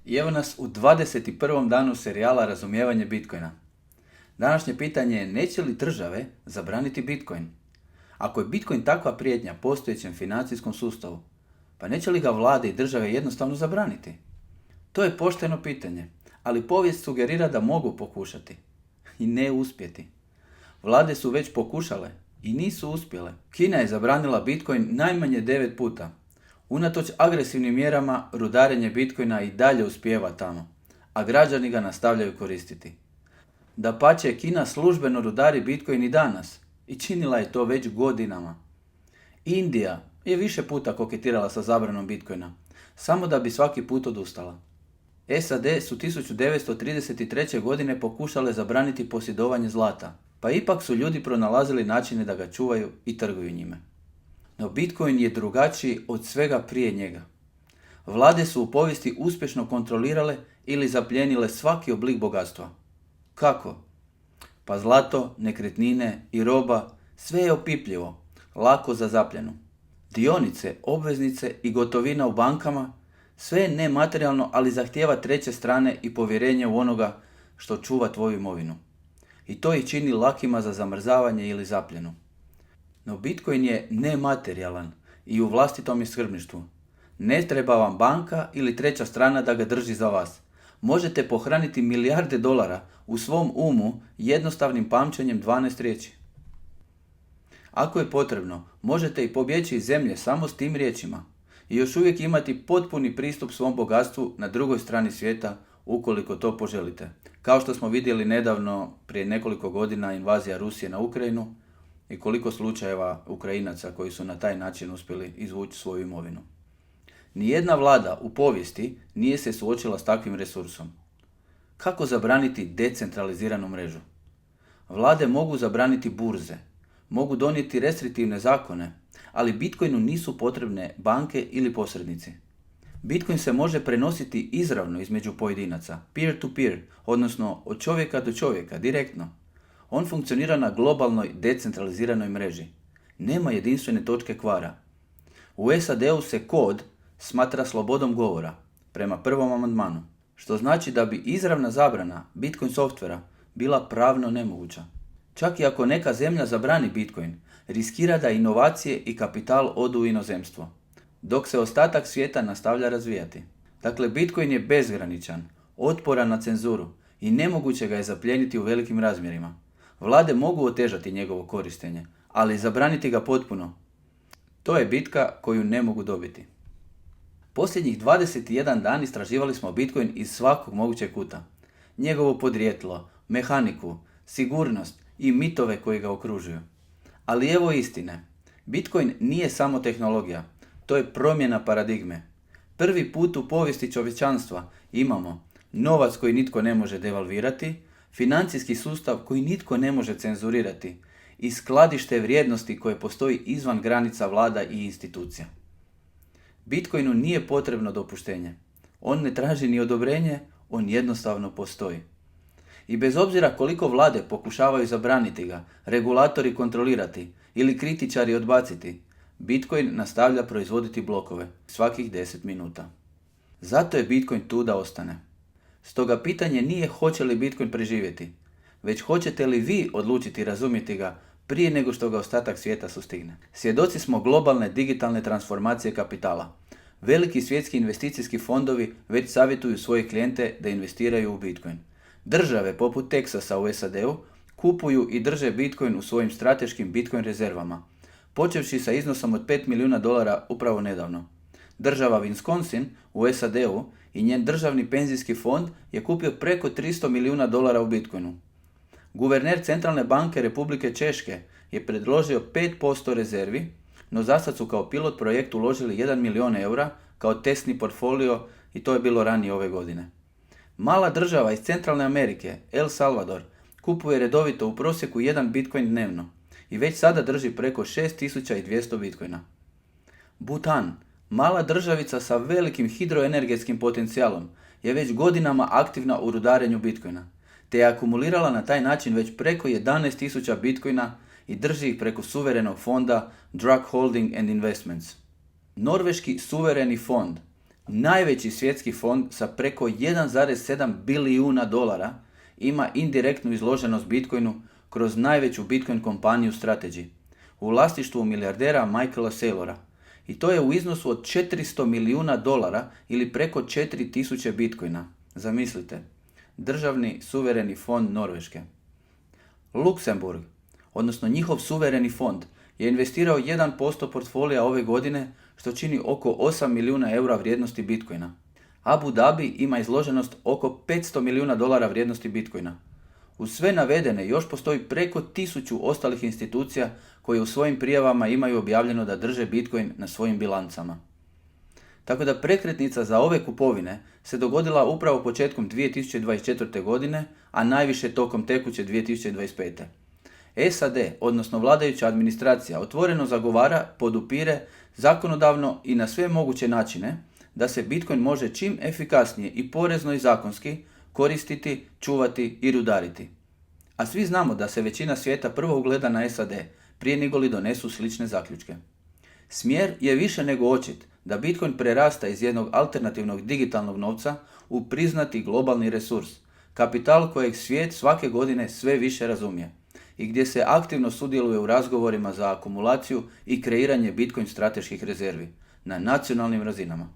I evo nas u 21. danu serijala Razumijevanje Bitcoina. Današnje pitanje je neće li države zabraniti Bitcoin? Ako je Bitcoin takva prijetnja postojećem financijskom sustavu, pa neće li ga vlade i države jednostavno zabraniti? To je pošteno pitanje, ali povijest sugerira da mogu pokušati i ne uspjeti. Vlade su već pokušale i nisu uspjele. Kina je zabranila Bitcoin najmanje 9 puta. Unatoč agresivnim mjerama, rudarenje Bitcoina i dalje uspijeva tamo, a građani ga nastavljaju koristiti. Dapače, Kina službeno rudari Bitcoin i danas i činila je to već godinama. Indija je više puta koketirala sa zabranom Bitcoina, samo da bi svaki put odustala. SAD su 1933. godine pokušale zabraniti posjedovanje zlata, pa ipak su ljudi pronalazili načine da ga čuvaju i trguju njime. No Bitcoin je drugačiji od svega prije njega. Vlade su u povijesti uspješno kontrolirale ili zapljenile svaki oblik bogatstva. Kako? Pa zlato, nekretnine i roba, sve je opipljivo, lako za zapljenu. Dionice, obveznice i gotovina u bankama, sve je nematerijalno, ali zahtijeva treće strane i povjerenje u onoga što čuva tvoju imovinu. I to ih čini lakima za zamrzavanje ili zapljenu. No Bitcoin je nematerijalan i u vlastitom je skrbništvu. Ne treba vam banka ili treća strana da ga drži za vas. Možete pohraniti milijarde dolara u svom umu jednostavnim pamćenjem 12 riječi. Ako je potrebno, možete i pobjeći iz zemlje samo s tim riječima i još uvijek imati potpuni pristup svom bogatstvu na drugoj strani svijeta ukoliko to poželite. Kao što smo vidjeli nedavno, prije nekoliko godina, invazija Rusije na Ukrajinu i koliko slučajeva Ukrajinaca koji su na taj način uspjeli izvući svoju imovinu. Nijedna vlada u povijesti nije se suočila s takvim resursom. Kako zabraniti decentraliziranu mrežu? Vlade mogu zabraniti burze, mogu donijeti restriktivne zakone, ali Bitcoinu nisu potrebne banke ili posrednici. Bitcoin se može prenositi izravno između pojedinaca, peer to peer, odnosno od čovjeka do čovjeka, direktno. On funkcionira na globalnoj decentraliziranoj mreži. Nema jedinstvene točke kvara. U SAD-u se kod smatra slobodom govora, prema prvom amandmanu, što znači da bi izravna zabrana Bitcoin softvera bila pravno nemoguća. Čak i ako neka zemlja zabrani Bitcoin, riskira da inovacije i kapital odu u inozemstvo, dok se ostatak svijeta nastavlja razvijati. Dakle, Bitcoin je bezgraničan, otporan na cenzuru i nemoguće ga je zaplijeniti u velikim razmjerima. Vlade mogu otežati njegovo korištenje, ali zabraniti ga potpuno. To je bitka koju ne mogu dobiti. Posljednjih 21 dan istraživali smo Bitcoin iz svakog mogućeg kuta. Njegovo podrijetlo, mehaniku, sigurnost i mitove koji ga okružuju. Ali evo istine. Bitcoin nije samo tehnologija, to je promjena paradigme. Prvi put u povijesti čovječanstva imamo novac koji nitko ne može devalvirati, financijski sustav koji nitko ne može cenzurirati i skladište vrijednosti koje postoji izvan granica vlada i institucija. Bitcoinu nije potrebno dopuštenje. On ne traži ni odobrenje, on jednostavno postoji. I bez obzira koliko vlade pokušavaju zabraniti ga, regulatori kontrolirati ili kritičari odbaciti, Bitcoin nastavlja proizvoditi blokove svakih 10 minuta. Zato je Bitcoin tu da ostane. Stoga pitanje nije hoće li Bitcoin preživjeti, već hoćete li vi odlučiti razumjeti ga prije nego što ga ostatak svijeta sustigne. Svjedoci smo globalne digitalne transformacije kapitala. Veliki svjetski investicijski fondovi već savjetuju svoje klijente da investiraju u Bitcoin. Države poput Teksasa u SAD-u kupuju i drže Bitcoin u svojim strateškim Bitcoin rezervama, počevši sa iznosom od $5 milijuna upravo nedavno. Država Wisconsin u SAD-u i njen državni penzijski fond je kupio preko $300 milijuna u Bitcoinu. Guverner Centralne banke Republike Češke je predložio 5% rezervi, no zasad su kao pilot projekt uložili €1 milijun kao testni portfolio i to je bilo ranije ove godine. Mala država iz Centralne Amerike, El Salvador, kupuje redovito u prosjeku 1 Bitcoin dnevno i već sada drži preko 6200 Bitcoina. Bhutan, mala državica sa velikim hidroenergetskim potencijalom, je već godinama aktivna u rudarenju Bitcoina, te je akumulirala na taj način već preko 11.000 Bitcoina i drži ih preko suverenog fonda Drug Holding and Investments. Norveški suvereni fond Najveći svjetski fond sa preko 1,7 bilijuna dolara ima indirektnu izloženost Bitcoinu kroz najveću Bitcoin kompaniju Strategy u vlasništvu milijardera Michaela Saylora. I to je u iznosu od 400 milijuna dolara ili preko 4000 Bitcoina. Zamislite, državni suvereni fond Norveške. Luksemburg, odnosno njihov suvereni fond, je investirao 1% portfolija ove godine, što čini oko 8 milijuna eura vrijednosti Bitcoina. Abu Dhabi ima izloženost oko 500 milijuna dolara vrijednosti Bitcoina. Uz sve navedene još postoji preko 1000 ostalih institucija koje u svojim prijavama imaju objavljeno da drže Bitcoin na svojim bilancama. Tako da prekretnica za ove kupovine se dogodila upravo početkom 2024. godine, a najviše tokom tekuće 2025. SAD, odnosno vladajuća administracija, otvoreno zagovara, podupire zakonodavno i na sve moguće načine da se Bitcoin može čim efikasnije i porezno i zakonski koristiti, čuvati i rudariti. A svi znamo da se većina svijeta prvo ugleda na SAD prije nego li donesu slične zaključke. Smjer je više nego očit da Bitcoin prerasta iz jednog alternativnog digitalnog novca u priznati globalni resurs, kapital kojeg svijet svake godine sve više razumije i gdje se aktivno sudjeluje u razgovorima za akumulaciju i kreiranje Bitcoin strateških rezervi na nacionalnim razinama.